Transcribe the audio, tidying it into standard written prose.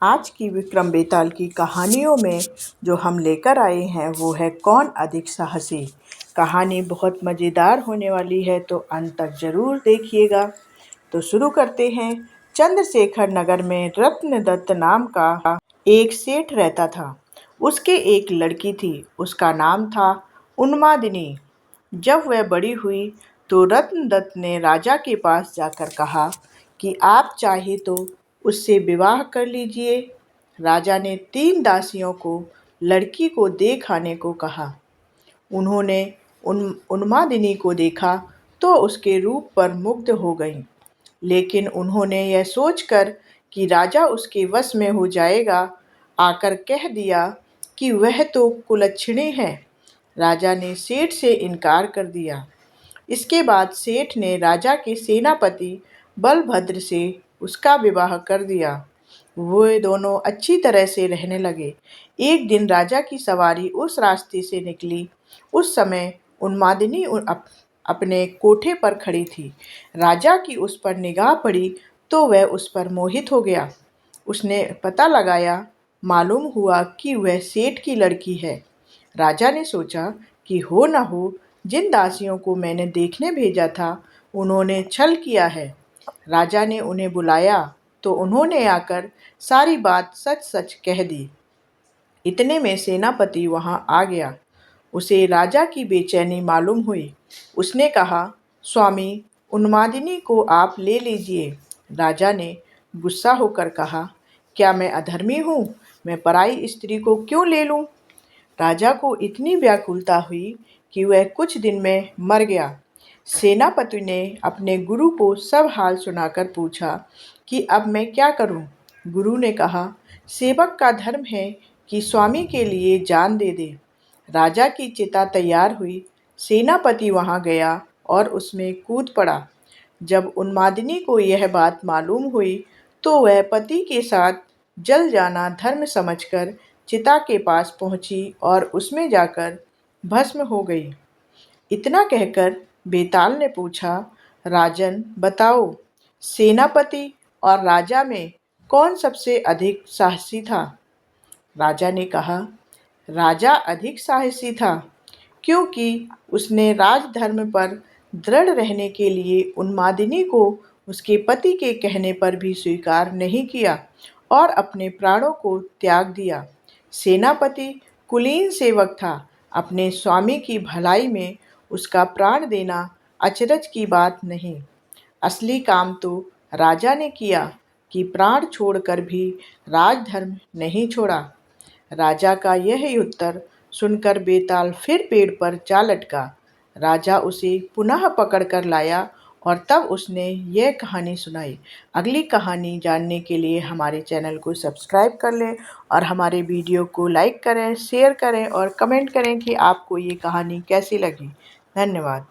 आज की विक्रम बेताल की कहानियों में जो हम लेकर आए हैं वो है कौन अधिक साहसी। कहानी बहुत मज़ेदार होने वाली है, तो अंत तक ज़रूर देखिएगा। तो शुरू करते हैं। चंद्रशेखर नगर में रत्नदत्त नाम का एक सेठ रहता था। उसके एक लड़की थी, उसका नाम था उन्मादिनी। जब वह बड़ी हुई तो रत्नदत्त ने राजा के पास जाकर कहा कि आप चाहे तो उससे विवाह कर लीजिए। राजा ने 3 दासियों को लड़की को देख आने को कहा। उन्होंने उन्मादिनी को देखा तो उसके रूप पर मुग्ध हो गईं, लेकिन उन्होंने यह सोचकर कि राजा उसके वश में हो जाएगा, आकर कह दिया कि वह तो कुलच्छिणी है। राजा ने सेठ से इनकार कर दिया। इसके बाद सेठ ने राजा के सेनापति बलभद्र से उसका विवाह कर दिया। वे दोनों अच्छी तरह से रहने लगे। एक दिन राजा की सवारी उस रास्ते से निकली। उस समय उन्मादिनी अपने कोठे पर खड़ी थी। राजा की उस पर निगाह पड़ी तो वह उस पर मोहित हो गया। उसने पता लगाया, मालूम हुआ कि वह सेठ की लड़की है। राजा ने सोचा कि हो न हो जिन दासियों को मैंने देखने भेजा था उन्होंने छल किया है। राजा ने उन्हें बुलाया तो उन्होंने आकर सारी बात सच सच कह दी। इतने में सेनापति वहां आ गया। उसे राजा की बेचैनी मालूम हुई। उसने कहा, स्वामी, उन्मादिनी को आप ले लीजिए। राजा ने गुस्सा होकर कहा, क्या मैं अधर्मी हूँ? मैं पराई स्त्री को क्यों ले लूँ? राजा को इतनी व्याकुलता हुई कि वह कुछ दिन में मर गया। सेनापति ने अपने गुरु को सब हाल सुनाकर पूछा कि अब मैं क्या करूं? गुरु ने कहा, सेवक का धर्म है कि स्वामी के लिए जान दे दे। राजा की चिता तैयार हुई। सेनापति वहां गया और उसमें कूद पड़ा। जब उन्मादिनी को यह बात मालूम हुई तो वह पति के साथ जल जाना धर्म समझकर चिता के पास पहुंची और उसमें जाकर भस्म हो गई। इतना कहकर बेताल ने पूछा, राजन बताओ, सेनापति और राजा में कौन सबसे अधिक साहसी था? राजा ने कहा, राजा अधिक साहसी था, क्योंकि उसने राजधर्म पर दृढ़ रहने के लिए उन्मादिनी को उसके पति के कहने पर भी स्वीकार नहीं किया और अपने प्राणों को त्याग दिया। सेनापति कुलीन सेवक था। अपने स्वामी की भलाई में उसका प्राण देना अचरज की बात नहीं। असली काम तो राजा ने किया कि प्राण छोड़कर भी राजधर्म नहीं छोड़ा। राजा का यह उत्तर सुनकर बेताल फिर पेड़ पर जा लटका। राजा उसे पुनः पकड़ कर लाया और तब उसने यह कहानी सुनाई। अगली कहानी जानने के लिए हमारे चैनल को सब्सक्राइब कर लें और हमारे वीडियो को लाइक करें, शेयर करें और कमेंट करें कि आपको ये कहानी कैसी लगी। धन्यवाद।